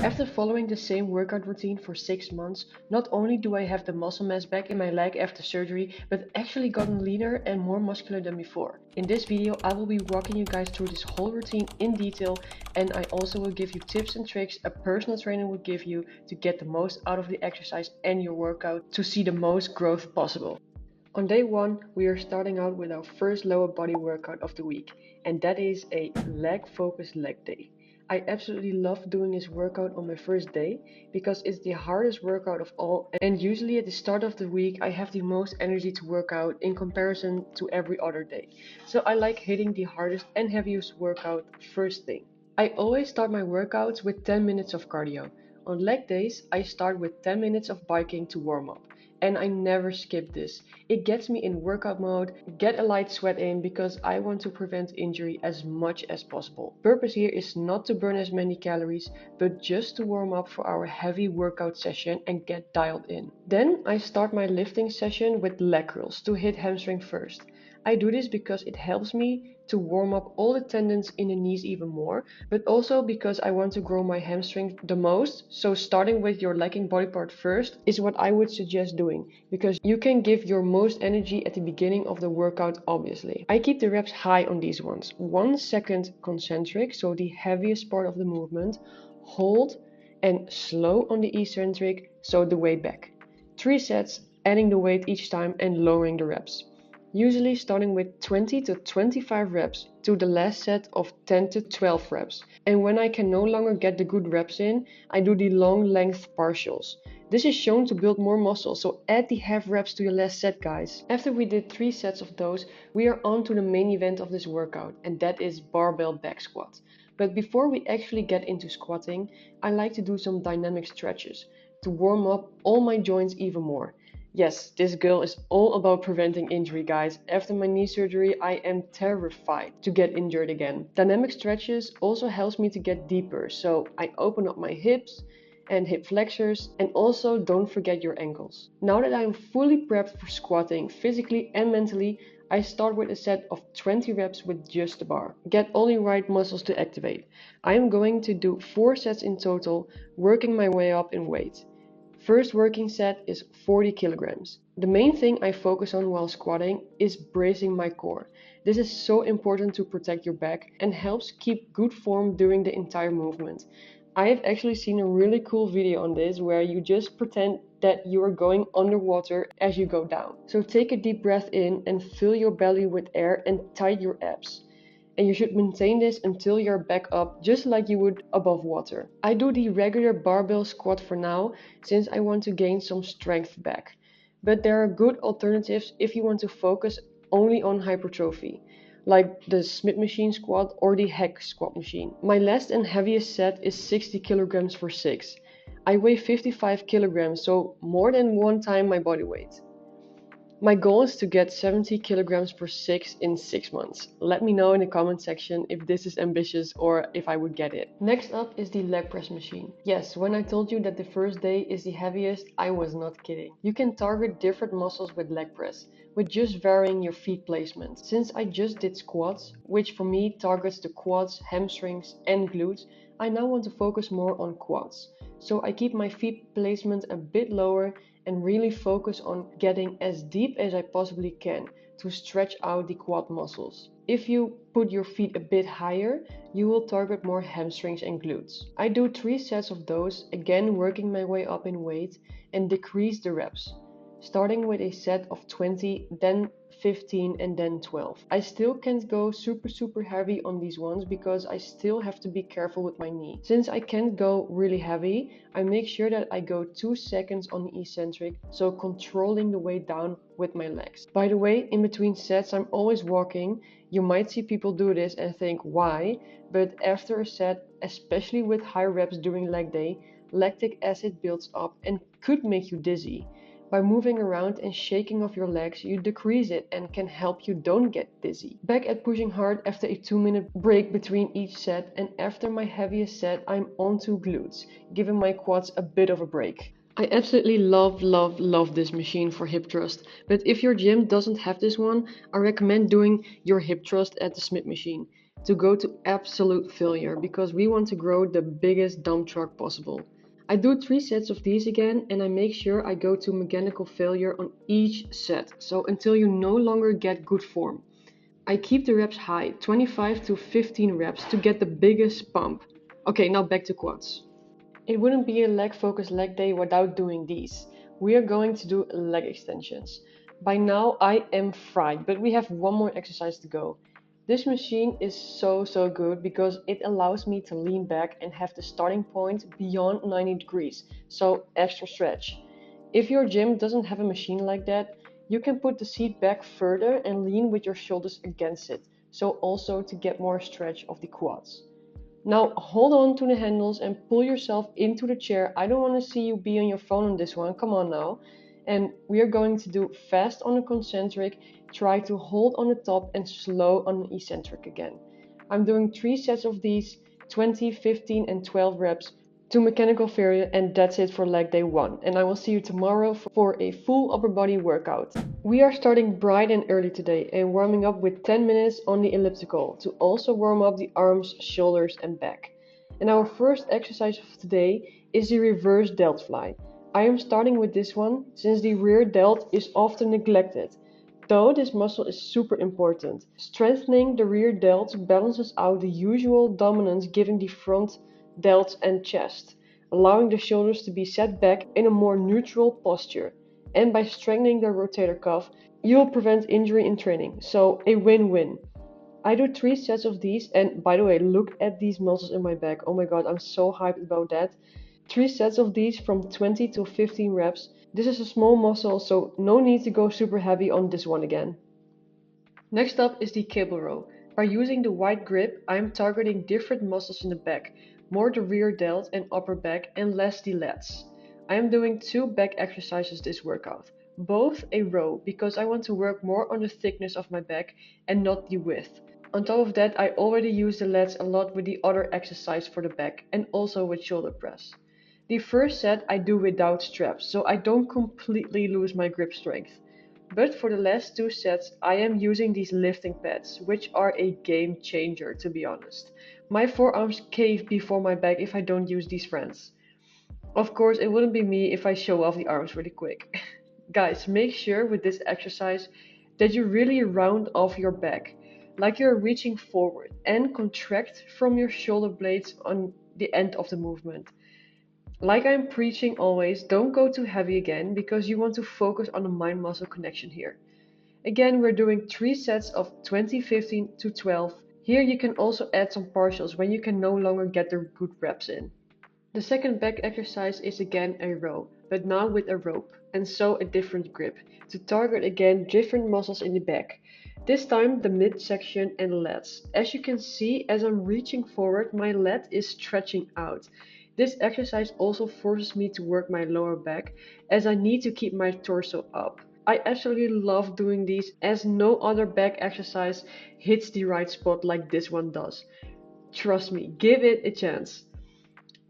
After following the same workout routine for 6 months, not only do I have the muscle mass back in my leg after surgery, but actually gotten leaner and more muscular than before. In this video, I will be walking you guys through this whole routine in detail, and I also will give you tips and tricks a personal trainer would give you to get the most out of the exercise and your workout to see the most growth possible. On day 1, we are starting out with our first lower body workout of the week, and that is a leg focused leg day. I absolutely love doing this workout on my first day because it's the hardest workout of all, and usually at the start of the week I have the most energy to work out in comparison to every other day. So I like hitting the hardest and heaviest workout first thing. I always start my workouts with 10 minutes of cardio. On leg days, I start with 10 minutes of biking to warm up. And I never skip this. It gets me in workout mode, get a light sweat in because I want to prevent injury as much as possible. Purpose here is not to burn as many calories, but just to warm up for our heavy workout session and get dialed in. Then I start my lifting session with leg curls to hit hamstring first. I do this because it helps me to warm up all the tendons in the knees even more, but also because I want to grow my hamstring the most. So starting with your lacking body part first is what I would suggest doing, because you can give your most energy at the beginning of the workout obviously. I keep the reps high on these ones. 1 second concentric, so the heaviest part of the movement, hold, and slow on the eccentric, so the way back. 3 sets, adding the weight each time and lowering the reps. Usually starting with 20 to 25 reps to the last set of 10 to 12 reps. And when I can no longer get the good reps in, I do the long length partials. This is shown to build more muscle, so add the half reps to your last set, guys. After we did 3 sets of those, we are on to the main event of this workout, and that is barbell back squat. But before we actually get into squatting, I like to do some dynamic stretches to warm up all my joints even more. Yes, this girl is all about preventing injury, guys. After my knee surgery, I am terrified to get injured again. Dynamic stretches also helps me to get deeper, so I open up my hips and hip flexors, and also don't forget your ankles. Now that I am fully prepped for squatting physically and mentally, I start with a set of 20 reps with just the bar. Get all the right muscles to activate. I am going to do 4 sets in total, working my way up in weight. First working set is 40 kilograms. The main thing I focus on while squatting is bracing my core. This is so important to protect your back and helps keep good form during the entire movement. I have actually seen a really cool video on this where you just pretend that you are going underwater as you go down. So take a deep breath in and fill your belly with air and tight your abs. And you should maintain this until you're back up, just like you would above water. I do the regular barbell squat for now, since I want to gain some strength back. But there are good alternatives if you want to focus only on hypertrophy, like the Smith machine squat or the hack squat machine. My last and heaviest set is 60 kilograms for 6. I weigh 55 kilograms, so more than 1 time my body weight. My goal is to get 70 kilograms per 6 in 6 months. Let me know in the comment section if this is ambitious or if I would get it. Next up is the leg press machine. Yes, when I told you that the first day is the heaviest, I was not kidding. You can target different muscles with leg press, with just varying your feet placement. Since I just did squats, which for me targets the quads, hamstrings and glutes, I now want to focus more on quads. So I keep my feet placement a bit lower and really focus on getting as deep as I possibly can to stretch out the quad muscles. If you put your feet a bit higher, you will target more hamstrings and glutes. I do 3 sets of those, again working my way up in weight and decrease the reps, starting with a set of 20, then 15 and then 12. I still can't go super heavy on these ones because I still have to be careful with my knee. Since I can't go really heavy, I make sure that I go 2 seconds on the eccentric, so controlling the weight down with my legs. By the way, in between sets I'm always walking. You might see people do this and think why, but after a set, especially with high reps during leg day, lactic acid builds up and could make you dizzy. By moving around and shaking off your legs, you decrease it and can help you don't get dizzy. Back at pushing hard after a 2-minute break between each set, and after my heaviest set, I'm on to glutes, giving my quads a bit of a break. I absolutely love this machine for hip thrust, but if your gym doesn't have this one, I recommend doing your hip thrust at the Smith machine. to go to absolute failure because we want to grow the biggest dump truck possible. I do 3 sets of these again and I make sure I go to mechanical failure on each set, so until you no longer get good form. I keep the reps high, 25 to 15 reps to get the biggest pump. Okay, now back to quads. It wouldn't be a leg focused leg day without doing these. We are going to do leg extensions. By now I am fried, but we have one more exercise to go. This machine is so good because it allows me to lean back and have the starting point beyond 90 degrees, so extra stretch. If your gym doesn't have a machine like that, you can put the seat back further and lean with your shoulders against it, so also to get more stretch of the quads. Now hold on to the handles and pull yourself into the chair. I don't want to see you be on your phone on this one. Come on now. And we are going to do fast on the concentric, try to hold on the top and slow on the eccentric again. I'm doing 3 sets of these, 20, 15 and 12 reps to mechanical failure, and that's it for leg day 1. And I will see you tomorrow for a full upper body workout. We are starting bright and early today and warming up with 10 minutes on the elliptical to also warm up the arms, shoulders and back. And our first exercise of today is the reverse delt fly. I am starting with this one since the rear delt is often neglected. Though this muscle is super important. Strengthening the rear delt balances out the usual dominance given the front delts and chest, allowing the shoulders to be set back in a more neutral posture. And by strengthening the rotator cuff, you'll prevent injury in training. So a win-win. I do 3 sets of these, and by the way, look at these muscles in my back. Oh my god, I'm so hyped about that. 3 sets of these from 20 to 15 reps. This is a small muscle, so no need to go super heavy on this one again. Next up is the cable row. By using the wide grip, I am targeting different muscles in the back, more the rear delt and upper back and less the lats. I am doing 2 back exercises this workout, both a row because I want to work more on the thickness of my back and not the width. On top of that, I already use the lats a lot with the other exercise for the back and also with shoulder press. The first set I do without straps, so I don't completely lose my grip strength. But for the last 2 sets, I am using these lifting pads, which are a game changer to be honest. My forearms cave before my back if I don't use these friends. Of course, it wouldn't be me if I show off the arms really quick. Guys, make sure with this exercise that you really round off your back, like you're reaching forward, and contract from your shoulder blades on the end of the movement. Like I'm preaching always, don't go too heavy again because you want to focus on the mind-muscle connection here. Again, we're doing 3 sets of 20, 15 to 12. Here you can also add some partials when you can no longer get the good reps in. The second back exercise is again a row, but now with a rope, and so a different grip, to target again different muscles in the back. This time the midsection and lats. As you can see, as I'm reaching forward, my lat is stretching out. This exercise also forces me to work my lower back, as I need to keep my torso up. I absolutely love doing these, as no other back exercise hits the right spot like this one does. Trust me, give it a chance.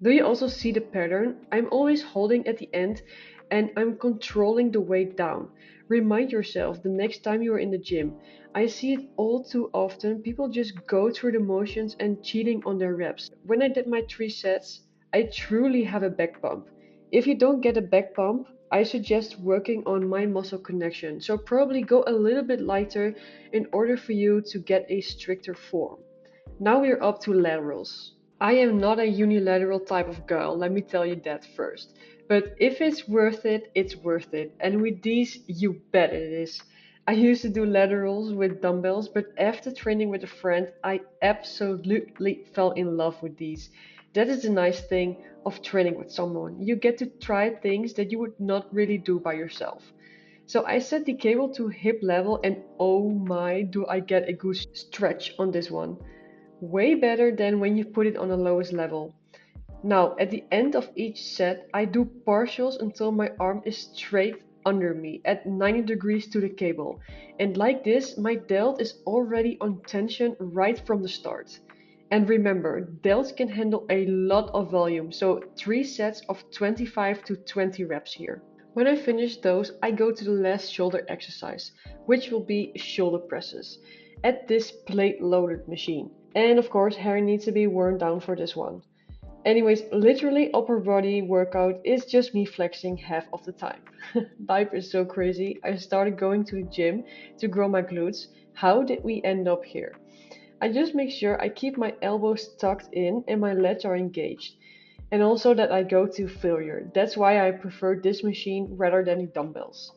Do you also see the pattern? I'm always holding at the end and I'm controlling the weight down. Remind yourself the next time you are in the gym. I see it all too often. People just go through the motions and cheating on their reps. When I did my 3 sets, I truly have a back pump. If you don't get a back pump, I suggest working on mind muscle connection. So probably go a little bit lighter in order for you to get a stricter form. Now we're up to laterals. I am not a unilateral type of girl, let me tell you that first. But if it's worth it, it's worth it. And with these, you bet it is. I used to do laterals with dumbbells, but after training with a friend, I absolutely fell in love with these. That is the nice thing of training with someone. You get to try things that you would not really do by yourself. So I set the cable to hip level and oh my, do I get a good stretch on this one. Way better than when you put it on the lowest level. Now, at the end of each set, I do partials until my arm is straight under me at 90 degrees to the cable. And like this, my delt is already on tension right from the start. And remember, delts can handle a lot of volume, so 3 sets of 25 to 20 reps here. When I finish those, I go to the last shoulder exercise, which will be shoulder presses, at this plate loaded machine. And of course, hair needs to be worn down for this one. Anyways, literally upper body workout is just me flexing half of the time. Life is so crazy. I started going to the gym to grow my glutes. How did we end up here? I just make sure I keep my elbows tucked in and my lats are engaged. And also that I go to failure. That's why I prefer this machine rather than the dumbbells.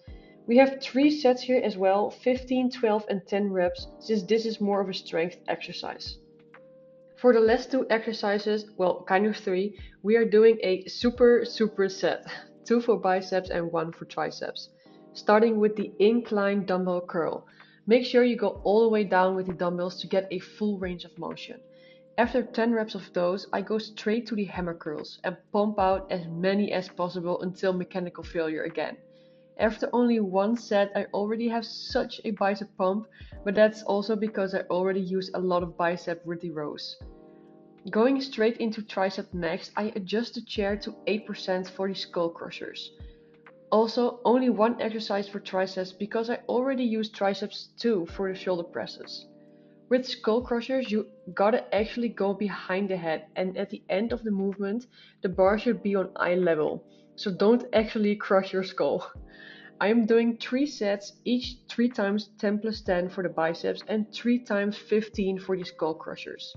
We have 3 sets here as well, 15, 12 and 10 reps, since this is more of a strength exercise. For the last 2 exercises, well, kind of 3, we are doing a super set. 2 for biceps and 1 for triceps. Starting with the incline dumbbell curl. Make sure you go all the way down with the dumbbells to get a full range of motion. After 10 reps of those, I go straight to the hammer curls and pump out as many as possible until mechanical failure again. After only 1 set, I already have such a bicep pump, but that's also because I already use a lot of bicep with the rows. Going straight into tricep next, I adjust the chair to 8% for the skull crushers. Also, only 1 exercise for triceps because I already use triceps too for the shoulder presses. With skull crushers, you gotta actually go behind the head, and at the end of the movement, the bar should be on eye level. So don't actually crush your skull. I am doing 3 sets, each 3 times 10 plus 10 for the biceps and 3 times 15 for the skull crushers.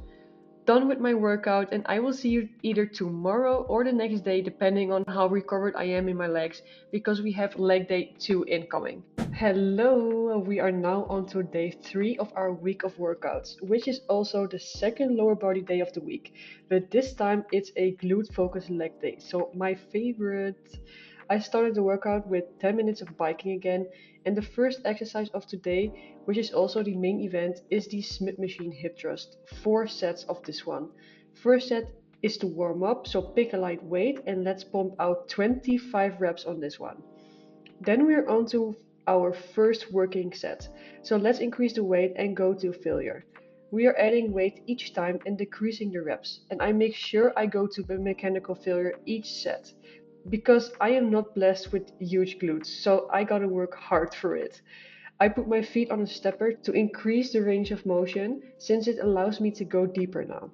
Done with my workout, and I will see you either tomorrow or the next day depending on how recovered I am in my legs, because we have leg day 2 incoming. Hello, we are now on to day 3 of our week of workouts, which is also the second lower body day of the week, but this time it's a glute focused leg day, so my favorite. I started the workout with 10 minutes of biking again, and the first exercise of today, which is also the main event, is the Smith machine hip thrust. 4 sets of this one. First set is to warm up, so pick a light weight and let's pump out 25 reps on this one. Then we're on to our first working set. So let's increase the weight and go to failure. We are adding weight each time and decreasing the reps, and I make sure I go to the mechanical failure each set. Because I am not blessed with huge glutes, so I gotta work hard for it. I put my feet on a stepper to increase the range of motion, since it allows me to go deeper now.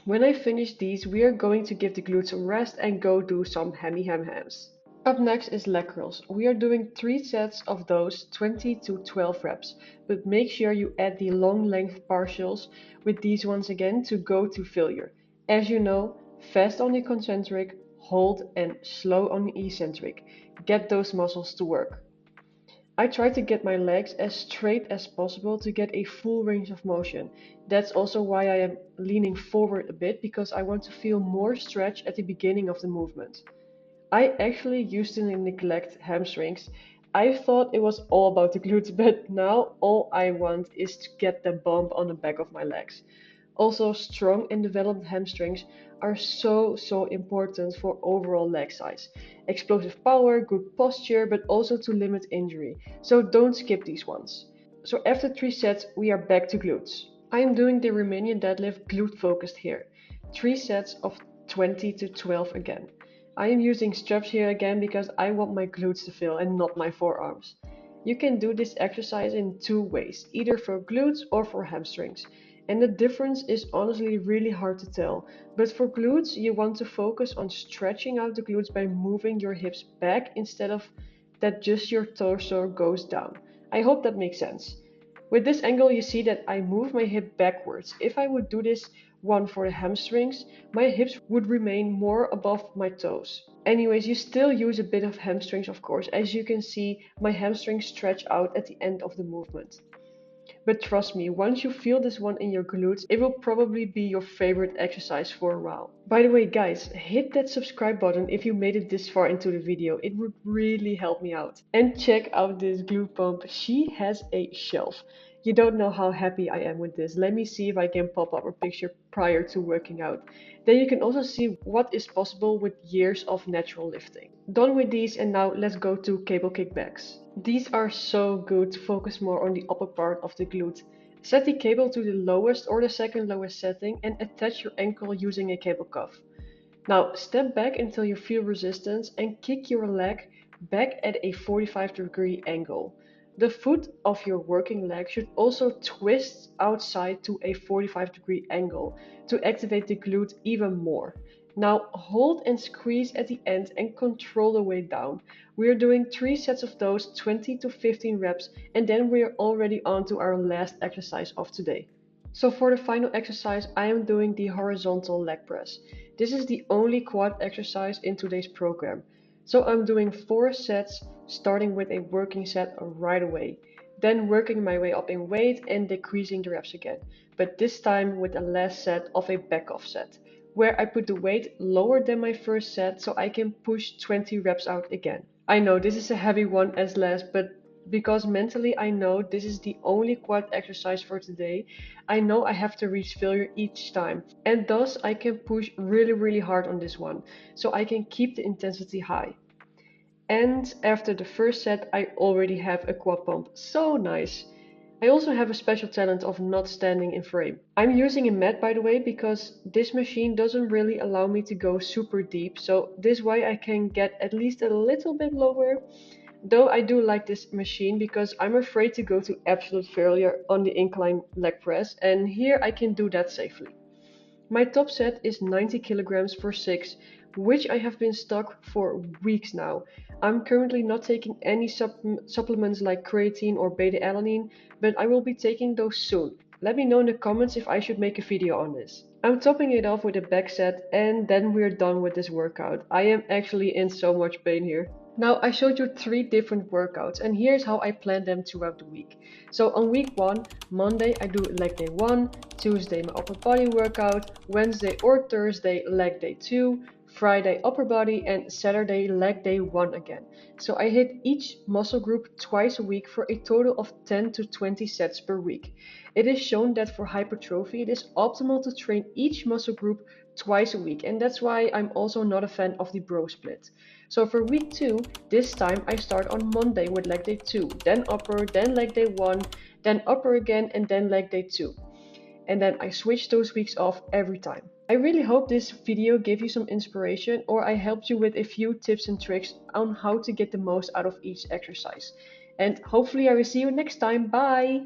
When I finish these, we are going to give the glutes some rest and go do some hams. Up next is leg curls. We are doing 3 sets of those, 20 to 12 reps, but make sure you add the long length partials with these ones again to go to failure. As you know, fast on the concentric, hold and slow on the eccentric. Get those muscles to work. I try to get my legs as straight as possible to get a full range of motion. That's also why I am leaning forward a bit, because I want to feel more stretch at the beginning of the movement. I actually used to neglect hamstrings. I thought it was all about the glutes, but now all I want is to get the bump on the back of my legs. Also, strong and developed hamstrings are so important for overall leg size. Explosive power, good posture, but also to limit injury. So don't skip these ones. So after 3 sets, we are back to glutes. I am doing the Romanian deadlift glute focused here. 3 sets of 20 to 12 again. I am using straps here again because I want my glutes to feel and not my forearms. You can do this exercise in 2 ways, either for glutes or for hamstrings. And the difference is honestly really hard to tell. But for glutes, you want to focus on stretching out the glutes by moving your hips back instead of that just your torso goes down. I hope that makes sense. With this angle, you see that I move my hip backwards. If I would do this one for the hamstrings, my hips would remain more above my toes. Anyways, you still use a bit of hamstrings, of course. As you can see, my hamstrings stretch out at the end of the movement. But trust me, once you feel this one in your glutes, it will probably be your favorite exercise for a while. By the way, guys, hit that subscribe button if you made it this far into the video. It would really help me out. And check out this glute pump. She has a shelf. You don't know how happy I am with this. Let me see if I can pop up a picture prior to working out. Then you can also see what is possible with years of natural lifting. Done with these, and now let's go to cable kickbacks. These are so good to focus more on the upper part of the glute. Set the cable to the lowest or the second lowest setting and attach your ankle using a cable cuff. Now step back until you feel resistance and kick your leg back at a 45-degree angle. The foot of your working leg should also twist outside to a 45-degree angle to activate the glute even more. Now hold and squeeze at the end and control the weight down. We are doing 3 sets of those, 20 to 15 reps, and then we are already on to our last exercise of today. So for the final exercise, I am doing the horizontal leg press. This is the only quad exercise in today's program. So I'm doing 4 sets, starting with a working set right away, then working my way up in weight and decreasing the reps again, but this time with the last set of a back off set, where I put the weight lower than my first set so I can push 20 reps out again. I know this is a heavy one as last, but because mentally I know this is the only quad exercise for today, I know I have to reach failure each time, and thus I can push really hard on this one, so I can keep the intensity high. And after the first set I already have a quad pump, so nice. I also have a special talent of not standing in frame. I'm using a mat by the way because this machine doesn't really allow me to go super deep, so this way I can get at least a little bit lower. Though I do like this machine because I'm afraid to go to absolute failure on the incline leg press, and here I can do that safely. My top set is 90 kilograms for 6, which I have been stuck for weeks now. I'm currently not taking any supplements like creatine or beta-alanine, but I will be taking those soon. Let me know in the comments if I should make a video on this. I'm topping it off with a back set, and then we're done with this workout. I am actually in so much pain here. Now I showed you 3 different workouts, and here's how I plan them throughout the week. So on week 1, Monday I do leg day 1, Tuesday my upper body workout, Wednesday or Thursday leg day 2, Friday upper body, and Saturday leg day 1 again. So I hit each muscle group twice a week for a total of 10 to 20 sets per week. It is shown that for hypertrophy it is optimal to train each muscle group twice a week, and that's why I'm also not a fan of the bro split. So for week 2, this time I start on Monday with leg day 2, then upper, then leg day 1, then upper again, and then leg day 2. And then I switch those weeks off every time. I really hope this video gave you some inspiration, or I helped you with a few tips and tricks on how to get the most out of each exercise. And hopefully I will see you next time. Bye!